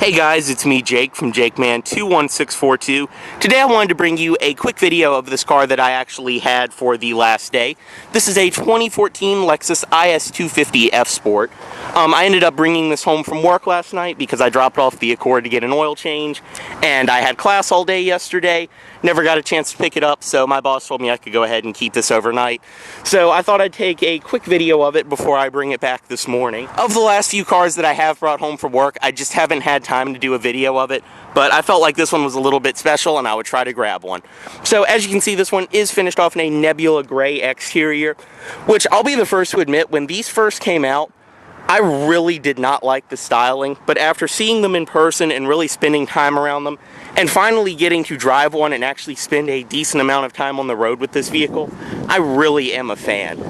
Hey guys, it's me Jake from JakeMan21642. Today I wanted to bring you a quick video of this car that I actually had for the last day. This is a 2014 Lexus IS250 F Sport. I ended up bringing this home from work last night because I dropped off the Accord to get an oil change, and I had class all day yesterday. Never got a chance to pick it up, so my boss told me I could go ahead and keep this overnight. So I thought I'd take a quick video of it before I bring it back this morning. Of the last few cars that I have brought home from work, I just haven't had time to do a video of it, but I felt like this one was a little bit special and I would try to grab one. So as you can see, this one is finished off in a Nebula gray exterior, which I'll be the first to admit, when these first came out, I really did not like the styling, but after seeing them in person and really spending time around them, and finally getting to drive one and actually spend a decent amount of time on the road with this vehicle, I really am a fan.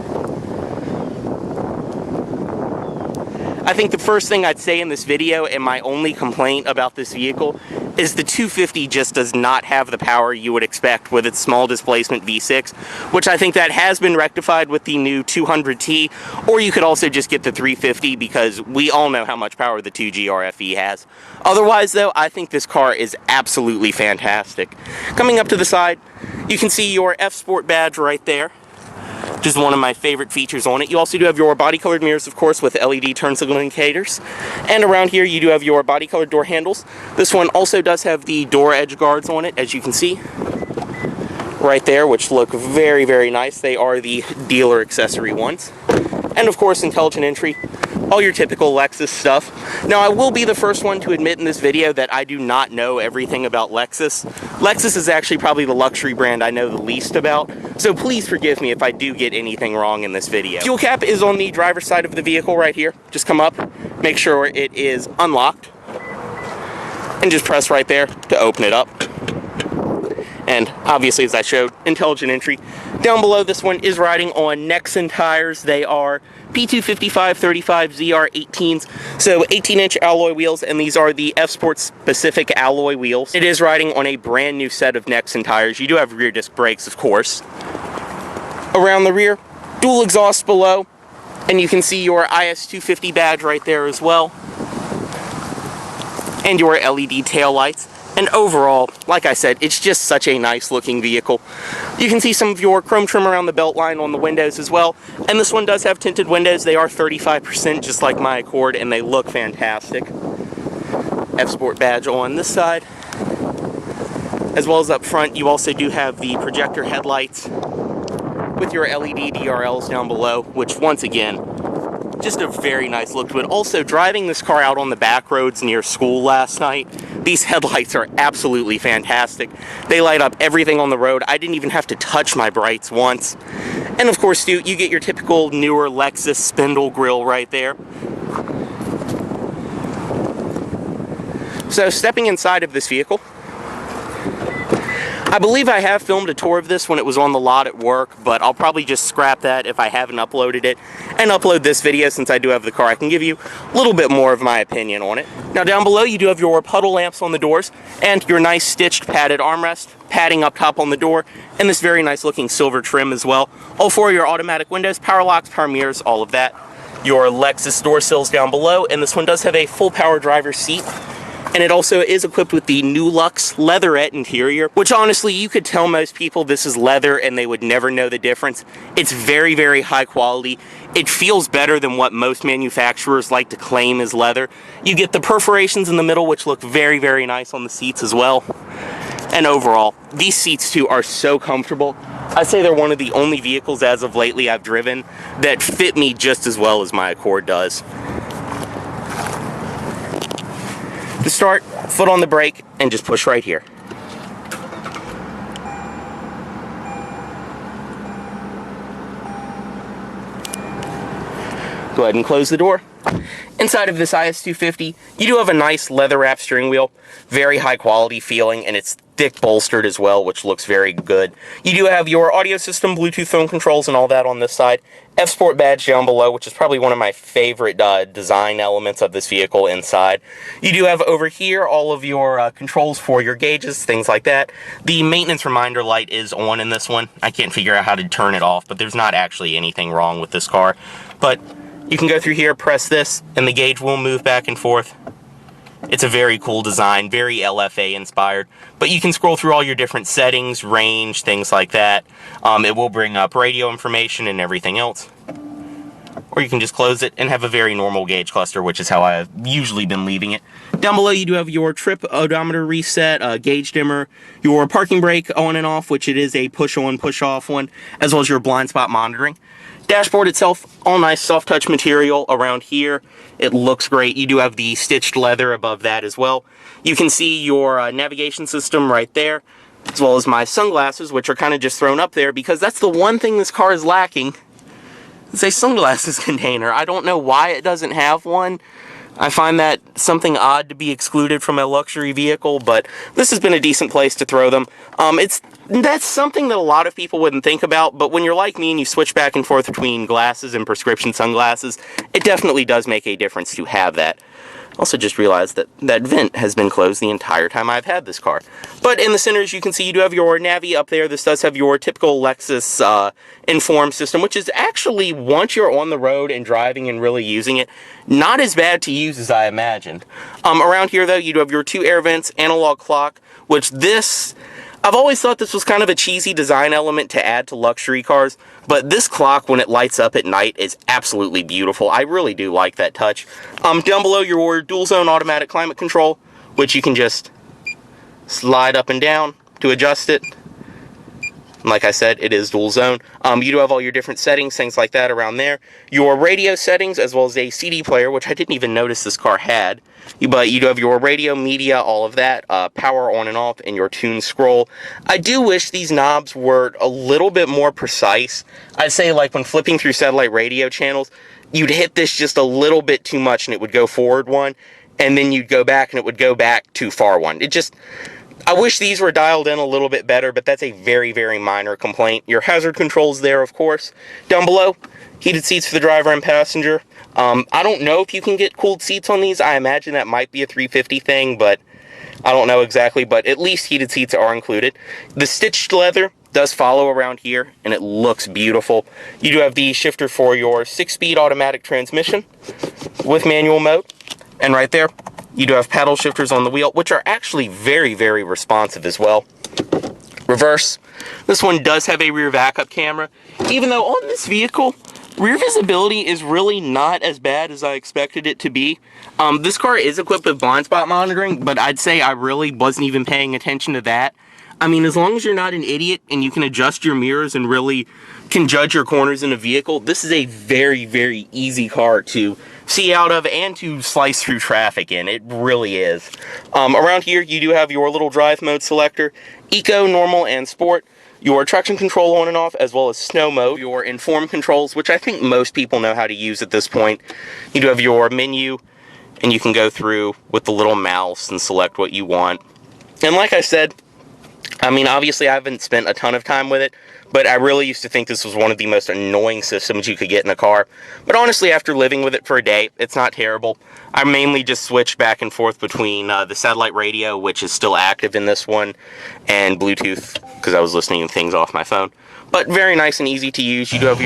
I think the first thing I'd say in this video, and my only complaint about this vehicle, is the 250 just does not have the power you would expect with its small displacement V6, which I think that has been rectified with the new 200T, or you could also just get the 350 because we all know how much power the 2G RFE has. Otherwise though, I think this car is absolutely fantastic. Coming up to the side, you can see your F Sport badge right there, which is one of my favorite features on it. You also do have your body colored mirrors, of course, with LED turn signal indicators. And around here you do have your body colored door handles. This one also does have the door edge guards on it, as you can see right there, which look very, very nice. They are the dealer accessory ones. And of course, intelligent entry, all your typical Lexus stuff. Now, I will be the first one to admit in this video that I do not know everything about Lexus. Lexus is actually probably the luxury brand I know the least about, so please forgive me if I do get anything wrong in this video. Fuel cap is on the driver's side of the vehicle right here. Just come up, make sure it is unlocked, and just press right there to open it up. And obviously, as I showed, intelligent entry. Down below, this one is riding on Nexen tires. They are P255/35 ZR18s, so 18-inch alloy wheels, and these are the F Sport specific alloy wheels. It is riding on a brand new set of Nexen tires. You do have rear disc brakes, of course. Around the rear, dual exhaust below, and you can see your IS250 badge right there as well, and your LED taillights. And overall, like I said, it's just such a nice looking vehicle. You can see some of your chrome trim around the belt line on the windows as well. And this one does have tinted windows. They are 35% just like my Accord, and they look fantastic. F Sport badge on this side. As well as up front, you also do have the projector headlights with your LED DRLs down below, which once again, just a very nice look to it. Also, driving this car out on the back roads near school last night, these headlights are absolutely fantastic. They light up everything on the road. I didn't even have to touch my brights once. And of course, you get your typical newer Lexus spindle grille right there. So, stepping inside of this vehicle, I believe I have filmed a tour of this when it was on the lot at work, but I'll probably just scrap that if I haven't uploaded it and upload this video since I do have the car. I can give you a little bit more of my opinion on it. Now down below you do have your puddle lamps on the doors and your nice stitched padded armrest, padding up top on the door, and this very nice looking silver trim as well. All four of your automatic windows, power locks, power mirrors, all of that. Your Lexus door sills down below, and this one does have a full power driver's seat. And it also is equipped with the new Luxe leatherette interior, which honestly, you could tell most people this is leather and they would never know the difference. It's very, very high quality. It feels better than what most manufacturers like to claim is leather. You get the perforations in the middle, which look very, very nice on the seats as well. And overall, these seats too are so comfortable. I'd say they're one of the only vehicles as of lately I've driven that fit me just as well as my Accord does. To start, foot on the brake, and just push right here. Go ahead and close the door. Inside of this IS250, you do have a nice leather wrap steering wheel, very high quality feeling, and it's thick bolstered as well, which looks very good. You do have your audio system, Bluetooth phone controls, and all that on this side. F Sport badge down below, which is probably one of my favorite design elements of this vehicle inside. You do have over here all of your controls for your gauges, things like that. The maintenance reminder light is on in this one. I can't figure out how to turn it off, but there's not actually anything wrong with this car. But you can go through here, press this, and the gauge will move back and forth It's a very cool design, very LFA inspired, but you can scroll through all your different settings, range, things like that. It will bring up radio information and everything else. Or you can just close it and have a very normal gauge cluster, which is how I've usually been leaving it. Down below you do have your trip odometer reset, gauge dimmer, your parking brake on and off, which it is a push on, push off one, as well as your blind spot monitoring. Dashboard itself, all nice soft touch material around here. It looks great. You do have the stitched leather above that as well. You can see your navigation system right there, as well as my sunglasses, which are kind of just thrown up there because that's the one thing this car is lacking. It's a sunglasses container. I don't know why it doesn't have one. I find that something odd to be excluded from a luxury vehicle, but this has been a decent place to throw them. That's something that a lot of people wouldn't think about, but when you're like me and you switch back and forth between glasses and prescription sunglasses, it definitely does make a difference to have that. Also just realized that that vent has been closed the entire time I've had this car. But in the center, as you can see, you do have your Navi up there. This does have your typical Lexus Inform system, which is actually, once you're on the road and driving and really using it, not as bad to use as I imagined. Around here, though, you do have your 2 air vents, analog clock, which I've always thought this was kind of a cheesy design element to add to luxury cars, but this clock, when it lights up at night, is absolutely beautiful. I really do like that touch. Down below, your dual zone automatic climate control, which you can just slide up and down to adjust it. Like I said, it is dual zone. You do have all your different settings, things like that around there. Your radio settings, as well as a CD player, which I didn't even notice this car had. But you do have your radio, media, all of that, power on and off, and your tune scroll. I do wish these knobs were a little bit more precise. I'd say, like, when flipping through satellite radio channels, you'd hit this just a little bit too much and it would go forward one, and then you'd go back and it would go back too far one. I wish these were dialed in a little bit better, but that's a very, very minor complaint. Your hazard controls there, of course. Down below, heated seats for the driver and passenger. I don't know if you can get cooled seats on these. I imagine that might be a 350 thing, but I don't know exactly. But at least heated seats are included. The stitched leather does follow around here, and it looks beautiful. You do have the shifter for your 6-speed automatic transmission with manual mode. And right there, you do have paddle shifters on the wheel, which are actually very, very responsive as well. Reverse. This one does have a rear backup camera. Even though on this vehicle, rear visibility is really not as bad as I expected it to be. This car is equipped with blind spot monitoring, but I'd say I really wasn't even paying attention to that. I mean, as long as you're not an idiot and you can adjust your mirrors and really can judge your corners in a vehicle, this is a very, very easy car to see out of and to slice through traffic in. It really is. Around here, you do have your little drive mode selector, Eco, Normal, and Sport. Your traction control on and off, as well as snow mode. Your inform controls, which I think most people know how to use at this point. You do have your menu, and you can go through with the little mouse and select what you want. And like I said, I mean, obviously I haven't spent a ton of time with it, but I really used to think this was one of the most annoying systems you could get in a car. But honestly, after living with it for a day, it's not terrible. I mainly just switch back and forth between the satellite radio, which is still active in this one, and Bluetooth, because I was listening to things off my phone. But very nice and easy to use. You do have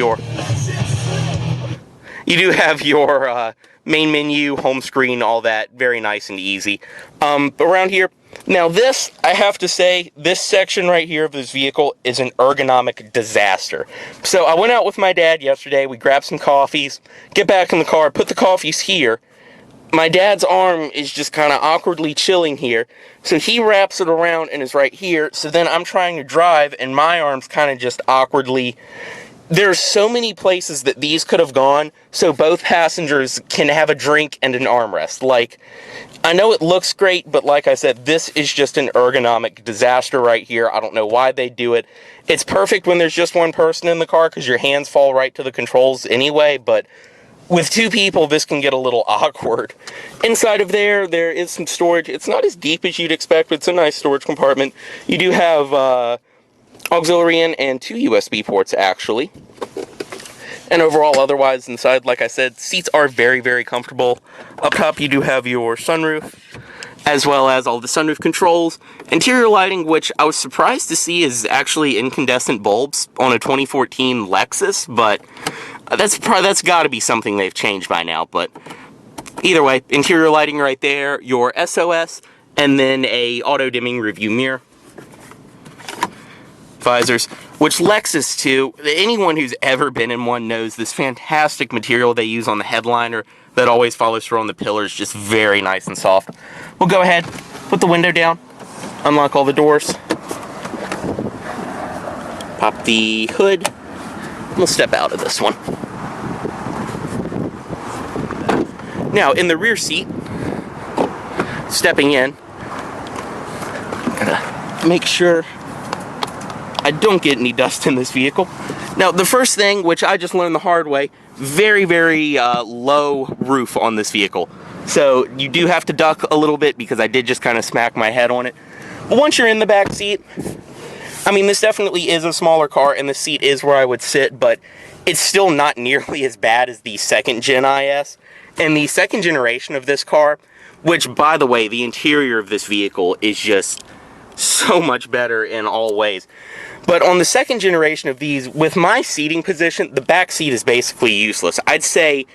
your main menu, home screen, all that. Very nice and easy. Around here, now this, I have to say, this section right here of this vehicle is an ergonomic disaster. So I went out with my dad yesterday, we grabbed some coffees, get back in the car, put the coffees here. My dad's arm is just kind of awkwardly chilling here, so he wraps it around and is right here, so then I'm trying to drive and my arm's kind of just awkwardly. There's so many places that these could have gone so both passengers can have a drink and an armrest. Like, I know it looks great, but like I said, this is just an ergonomic disaster right here. I don't know why they do it. It's perfect when there's just one person in the car because your hands fall right to the controls anyway, but with 2 people, this can get a little awkward. Inside of there is some storage. It's not as deep as you'd expect, but it's a nice storage compartment. You do have auxiliary in and 2 USB ports, actually. And overall, otherwise, inside, like I said, seats are very, very comfortable. Up top, you do have your sunroof, as well as all the sunroof controls. Interior lighting, which I was surprised to see is actually incandescent bulbs on a 2014 Lexus, but that's got to be something they've changed by now. But Either way, interior lighting right there, your SOS, and then a auto dimming review mirror. Visors, which Lexus too, anyone who's ever been in one knows this fantastic material they use on the headliner that always follows through on the pillars, just very nice and soft. We'll go ahead, put the window down, unlock all the doors, pop the hood, we'll step out of this one. Now, in the rear seat, stepping in, gotta make sure I don't get any dust in this vehicle. Now, the first thing, which I just learned the hard way, very, very low roof on this vehicle. So you do have to duck a little bit because I did just kind of smack my head on it. But once you're in the back seat, I mean, this definitely is a smaller car and the seat is where I would sit, but it's still not nearly as bad as the second gen IS. And the second generation of this car, which, by the way, the interior of this vehicle is just so much better in all ways. But on the second generation of these, with my seating position, the back seat is basically useless. I'd say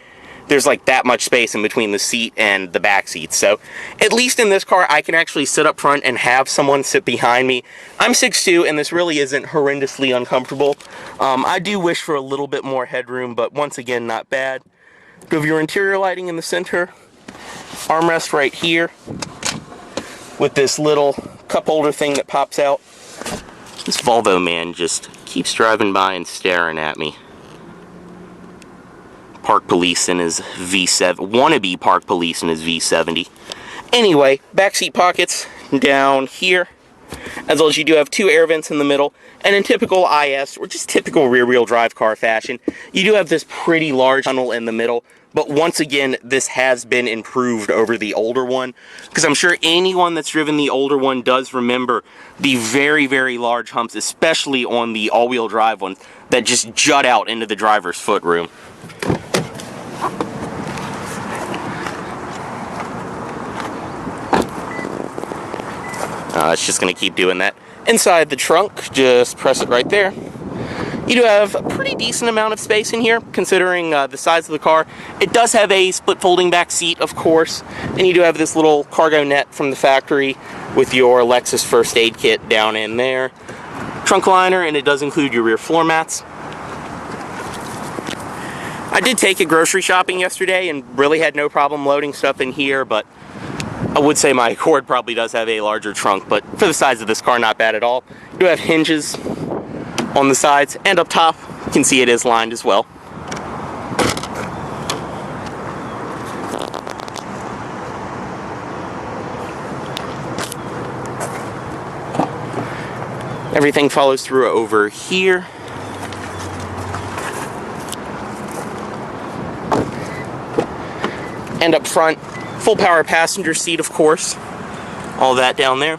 there's like that much space in between the seat and the back seat. So at least in this car, I can actually sit up front and have someone sit behind me. I'm 6'2", and this really isn't horrendously uncomfortable. I do wish for a little bit more headroom, but once again, not bad. Go over your interior lighting in the center. Armrest right here with this little cup holder thing that pops out. This Volvo man just keeps driving by and staring at me. Park police in his V7, wannabe park police in his V70. Anyway, backseat pockets down here, as well as you do have two air vents in the middle. And in typical IS, or just typical rear-wheel drive car fashion, you do have this pretty large tunnel in the middle. But once again, this has been improved over the older one, because I'm sure anyone that's driven the older one does remember the very, very large humps, especially on the all-wheel drive one, that just jut out into the driver's footroom. It's just going to keep doing that. Inside the trunk, just press it right there. You do have a pretty decent amount of space in here, considering the size of the car. It does have a split folding back seat, of course, and you do have this little cargo net from the factory with your Lexus first aid kit down in there. Trunk liner, and it does include your rear floor mats. I did take it grocery shopping yesterday and really had no problem loading stuff in here, but I would say my Accord probably does have a larger trunk, but for the size of this car, not bad at all. You do have hinges on the sides, and up top, you can see it is lined as well. Everything follows through over here. And up front, full power passenger seat, of course. All that down there.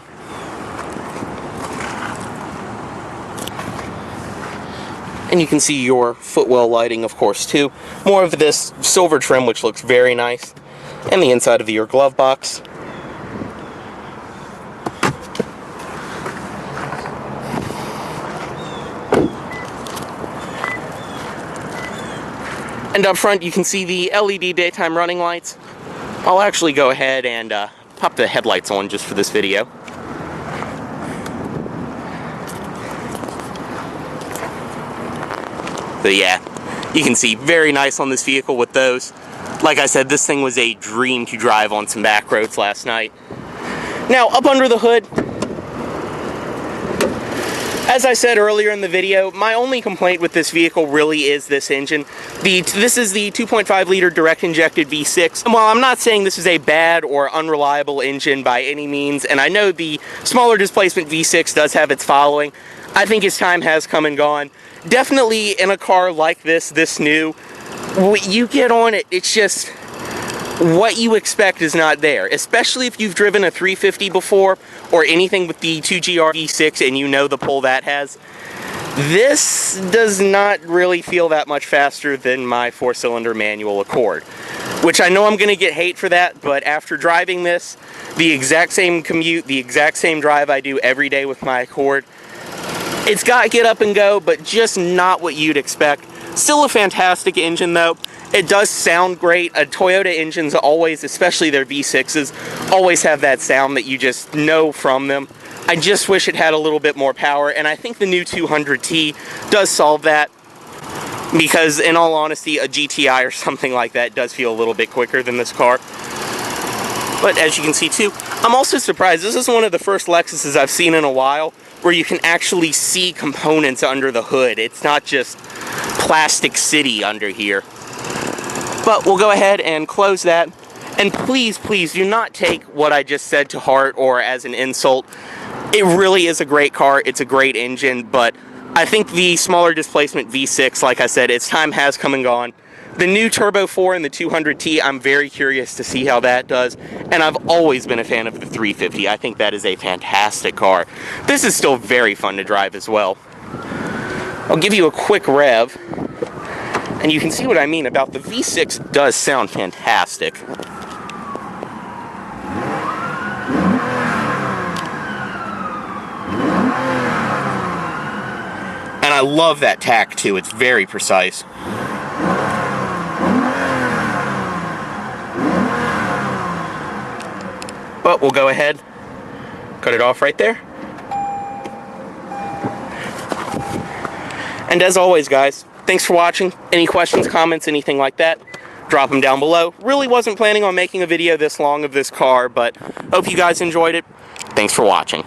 And you can see your footwell lighting, of course, too. More of this silver trim, which looks very nice. And the inside of your glove box. And up front, you can see the LED daytime running lights. I'll actually go ahead and pop the headlights on just for this video. So yeah, you can see very nice on this vehicle with those. Like I said, this thing was a dream to drive on some back roads last night. Now, up under the hood, as I said earlier in the video, my only complaint with this vehicle really is this engine. This is the 2.5 liter direct injected V6. And while I'm not saying this is a bad or unreliable engine by any means, and I know the smaller displacement V6 does have its following, I think its time has come and gone. Definitely in a car like this new, when you get on it, it's just what you expect is not there, especially if you've driven a 350 before or anything with the 2GR V6 and you know the pull that has. This does not really feel that much faster than my 4-cylinder manual Accord, which I know I'm going to get hate for that, but after driving this, the exact same commute, the exact same drive I do every day with my Accord, it's got get up and go, but just not what you'd expect. Still a fantastic engine though, It does sound great. Toyota engines always, especially their V6s, always have that sound that you just know from them. I just wish it had a little bit more power, and I think the new 200T does solve that, because in all honesty, a GTI or something like that does feel a little bit quicker than this car. But as you can see too, I'm also surprised. This is one of the first Lexuses I've seen in a while where you can actually see components under the hood. It's not just plastic city under here. But we'll go ahead and close that. And please, please do not take what I just said to heart or as an insult. It really is a great car. It's a great engine, but I think the smaller displacement V6, like I said, its time has come and gone. The new Turbo 4 and the 200T, I'm very curious to see how that does. And I've always been a fan of the 350. I think that is a fantastic car. This is still very fun to drive as well. I'll give you a quick rev, and you can see what I mean about the V6 does sound fantastic. And I love that tack too, it's very precise. But we'll go ahead, cut it off right there. And as always, guys, thanks for watching. Any questions, comments, anything like that, drop them down below. Really wasn't planning on making a video this long of this car, but hope you guys enjoyed it. Thanks for watching.